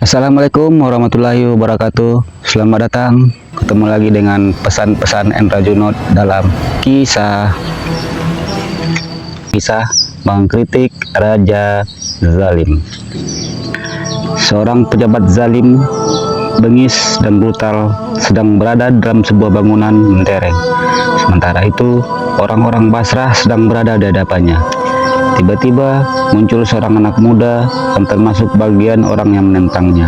Assalamualaikum warahmatullahi wabarakatuh. Selamat datang. Ketemu lagi dengan pesan-pesan Endra Junod dalam kisah mengkritik Raja Zalim. Seorang pejabat zalim, bengis dan brutal sedang berada dalam sebuah bangunan mentereng. Sementara itu, orang-orang Basrah sedang berada di hadapannya. Tiba-tiba muncul seorang anak muda yang termasuk bagian orang yang menentangnya.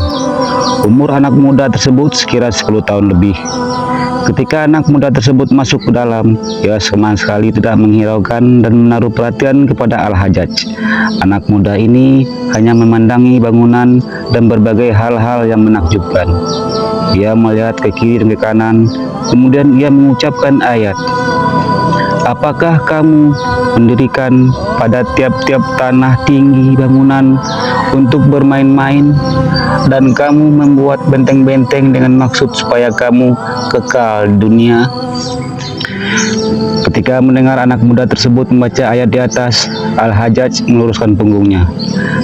Umur anak muda tersebut sekira 10 tahun lebih. Ketika anak muda tersebut masuk ke dalam, ia sama sekali tidak menghiraukan dan menaruh perhatian kepada Al-Hajjaj. Anak muda ini hanya memandangi bangunan dan berbagai hal-hal yang menakjubkan. Ia melihat ke kiri dan ke kanan, kemudian ia mengucapkan ayat, "Apakah kamu mendirikan pada tiap-tiap tanah tinggi bangunan untuk bermain-main, dan kamu membuat benteng-benteng dengan maksud supaya kamu kekal di dunia?" Ketika mendengar anak muda tersebut membaca ayat di atas, Al-Hajjaj meluruskan punggungnya.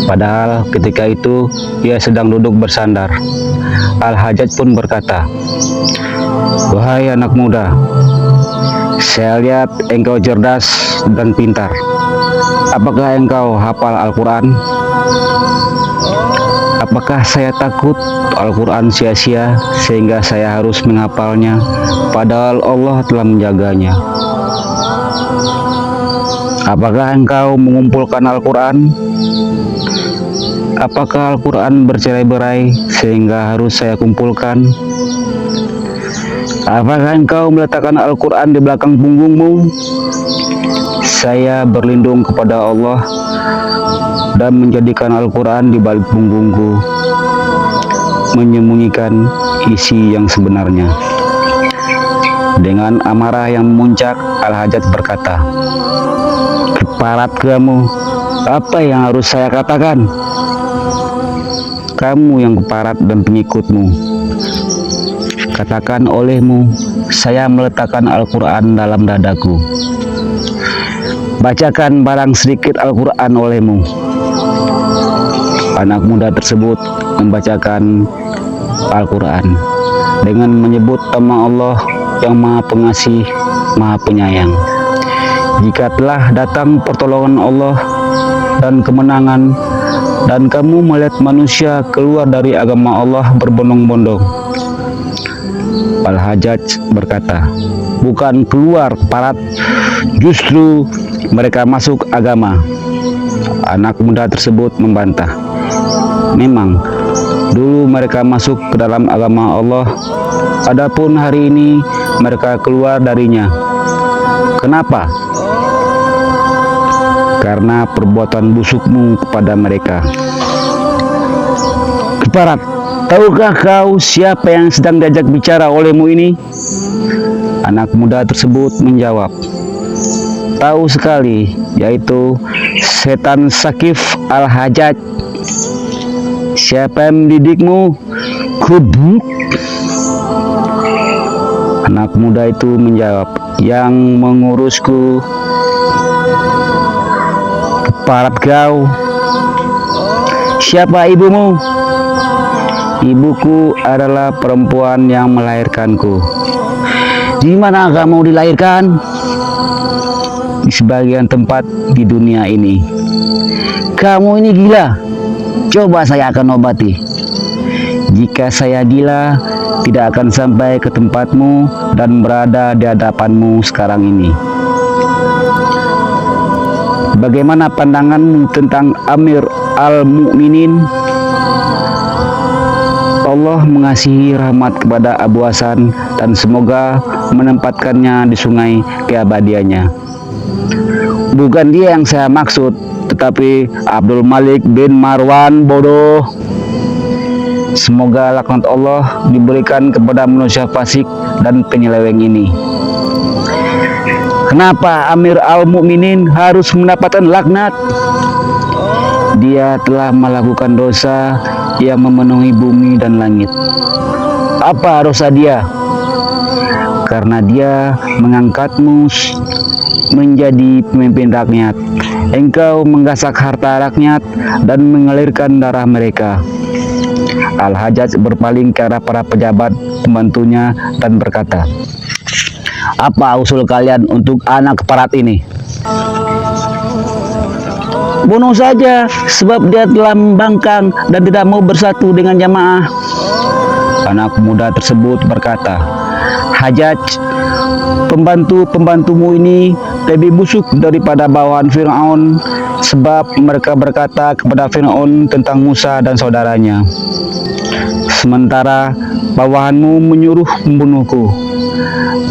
Padahal ketika itu ia sedang duduk bersandar. Al-Hajjaj pun berkata, "Wahai anak muda, saya lihat engkau cerdas dan pintar. Apakah engkau hafal Al-Quran? Apakah saya takut Al-Quran sia-sia sehingga saya harus menghafalnya, padahal Allah telah menjaganya? Apakah engkau mengumpulkan Al-Quran? Apakah Al-Quran bercerai-berai sehingga harus saya kumpulkan? Apakah engkau meletakkan Al-Quran di belakang punggungmu? Saya berlindung kepada Allah dan menjadikan Al-Quran di balik punggungku, menyembunyikan isi yang sebenarnya." Dengan amarah yang memuncak, Al-Hajjaj berkata, "Keparat kamu, apa yang harus saya katakan? Kamu yang keparat dan pengikutmu. Katakan olehmu, saya meletakkan Al-Quran dalam dadaku. Bacakan barang sedikit Al-Quran olehmu." Anak muda tersebut membacakan Al-Quran dengan menyebut nama Allah yang Maha Pengasih, Maha Penyayang. "Jika telah datang pertolongan Allah dan kemenangan, dan kamu melihat manusia keluar dari agama Allah berbondong-bondong." Al-Hajjaj berkata, "Bukan keluar parat, justru mereka masuk agama." Anak muda tersebut membantah, "Memang dulu mereka masuk ke dalam agama Allah, adapun hari ini mereka keluar darinya. Kenapa? Karena perbuatan busukmu kepada mereka." "Keparat, tahukah kau siapa yang sedang diajak bicara olehmu ini?" Anak muda tersebut menjawab, "Tahu sekali, yaitu setan Sakif Al-Hajjaj." "Siapa yang mendidikmu?" "Kubruk." Anak muda itu menjawab, "Yang mengurusku." "Keparat kau. Siapa ibumu?" "Ibuku adalah perempuan yang melahirkanku." "Di mana kamu dilahirkan?" "Di sebagian tempat di dunia ini." "Kamu ini gila. Coba saya akan obati." "Jika saya gila, tidak akan sampai ke tempatmu dan berada di hadapanmu sekarang ini." "Bagaimana pandanganmu tentang Amir Al-Mu'minin?" "Allah mengasihi rahmat kepada Abu Hasan dan semoga menempatkannya di sungai keabadiannya." "Bukan dia yang saya maksud, tetapi Abdul Malik bin Marwan, bodoh. Semoga laknat Allah diberikan kepada manusia fasik dan penyeleweng ini." "Kenapa Amir Al-Mu'minin harus mendapatkan laknat?" "Dia telah melakukan dosa yang memenuhi bumi dan langit." "Apa dosa dia?" "Karena dia mengangkatmu menjadi pemimpin rakyat. Engkau menggasak harta rakyat dan mengalirkan darah mereka. Al-Hajjaj berpaling ke arah para pejabat pembantunya dan berkata, "Apa usul kalian untuk anak keparat ini?" "Bunuh saja, sebab dia telah membangkang dan tidak mau bersatu dengan jamaah." Anak muda tersebut berkata, "Hajjaj, pembantu-pembantumu ini lebih busuk daripada bawahan Fir'aun, sebab mereka berkata kepada Fir'aun tentang Musa dan saudaranya, sementara bawahanmu menyuruh membunuhku.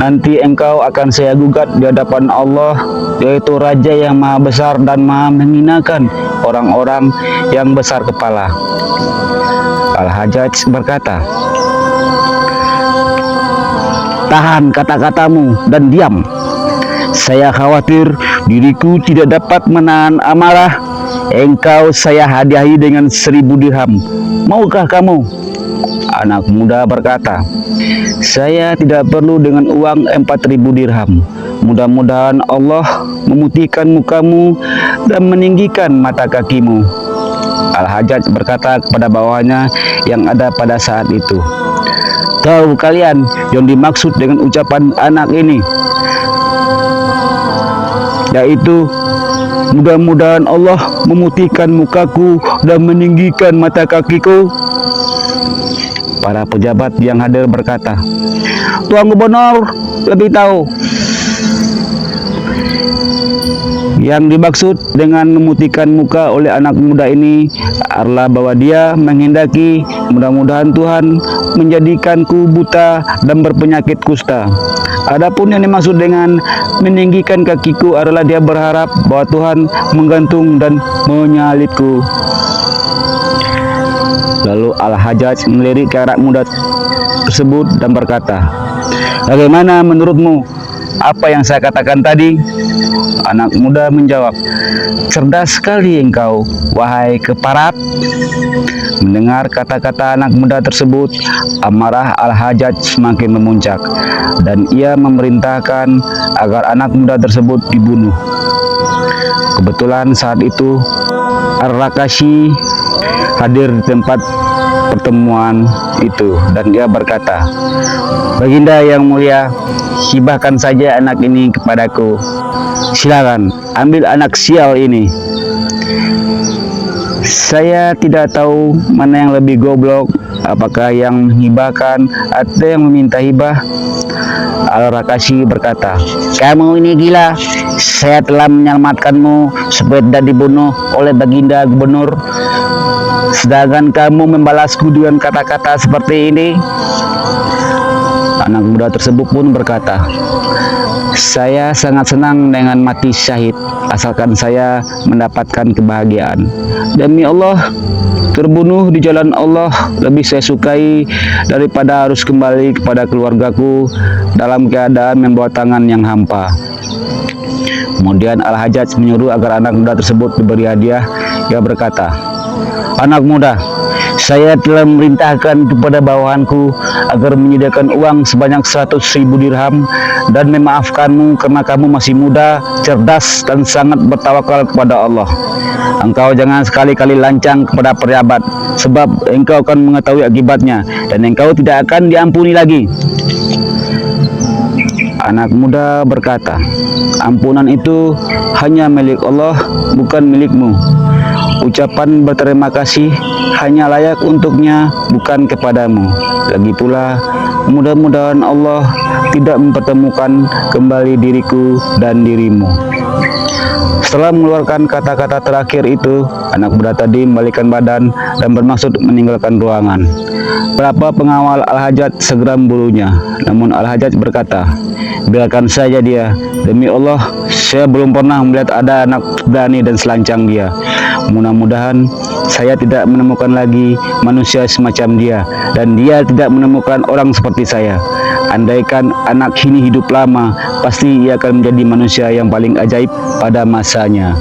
Nanti engkau akan saya gugat di hadapan Allah, yaitu Raja yang maha besar dan maha menghinakan orang-orang yang besar kepala." Al-Hajjaj berkata, "Tahan kata-katamu dan diam. Saya khawatir diriku tidak dapat menahan amarah. Engkau saya hadiahi dengan 1000 dirham. Maukah kamu?" Anak muda berkata, "Saya tidak perlu dengan uang 4000 dirham. Mudah-mudahan Allah memutihkan mukamu dan meninggikan mata kakimu." Al-Hajjaj berkata kepada bawahannya yang ada pada saat itu, "Tahu kalian yang dimaksud dengan ucapan anak ini, yaitu mudah-mudahan Allah memutihkan mukaku dan meninggikan mata kakiku?" Para pejabat yang hadir berkata, "Tuan Gubernur lebih tahu." Yang dimaksud dengan memutihkan muka oleh anak muda ini adalah bahwa dia menghendaki mudah-mudahan Tuhan menjadikanku buta dan berpenyakit kusta. Adapun yang dimaksud dengan meninggikan kakiku adalah dia berharap bahwa Tuhan menggantung dan menyalibku. Lalu Al-Hajjaj melirik ke anak muda tersebut dan berkata, "Bagaimana menurutmu apa yang saya katakan tadi?" Anak muda menjawab, "Cerdas sekali engkau, wahai keparat." Mendengar kata-kata anak muda tersebut, amarah Al-Hajjaj semakin memuncak, dan ia memerintahkan agar anak muda tersebut dibunuh. Kebetulan saat itu Ar-Rakashi hadir di tempat pertemuan itu, dan ia berkata, "Baginda yang mulia, hibahkan saja anak ini kepadaku. Silakan ambil anak sial ini. Saya tidak tahu mana yang lebih goblok, apakah yang menghibahkan atau yang meminta hibah." Al-Rakashi berkata, "Kamu ini gila. Saya telah menyelamatkanmu supaya tidak dibunuh oleh Baginda Gubernur, sedangkan kamu membalasku dengan kata-kata seperti ini." Anak muda tersebut pun berkata, "Saya sangat senang dengan mati syahid, asalkan saya mendapatkan kebahagiaan. Demi Allah, terbunuh di jalan Allah lebih saya sukai daripada harus kembali kepada keluargaku dalam keadaan membawa tangan yang hampa." Kemudian Al-Hajjaj menyuruh agar anak muda tersebut diberi hadiah. Ia berkata, "Anak muda, saya telah memerintahkan kepada bawahanku agar menyediakan uang sebanyak 100.000 dirham dan memaafkanmu karena kamu masih muda, cerdas, dan sangat bertawakal kepada Allah. Engkau jangan sekali-kali lancang kepada pejabat, sebab engkau akan mengetahui akibatnya dan engkau tidak akan diampuni lagi." Anak muda berkata, "Ampunan itu hanya milik Allah, bukan milikmu. Ucapan berterima kasih hanya layak untuknya, bukan kepadamu. Lagi pula, mudah-mudahan Allah tidak mempertemukan kembali diriku dan dirimu." Setelah mengeluarkan kata-kata terakhir itu, anak muda tadi membalikkan badan dan bermaksud meninggalkan ruangan. Beberapa pengawal Al-Hajjaj segera membulunya, namun Al-Hajjaj berkata, "Biarkan saja dia. Demi Allah, saya belum pernah melihat ada anak berani dan selancang dia. Mudah-mudahan saya tidak menemukan lagi manusia semacam dia, dan dia tidak menemukan orang seperti saya. Andaikan anak ini hidup lama, pasti ia akan menjadi manusia yang paling ajaib pada masanya."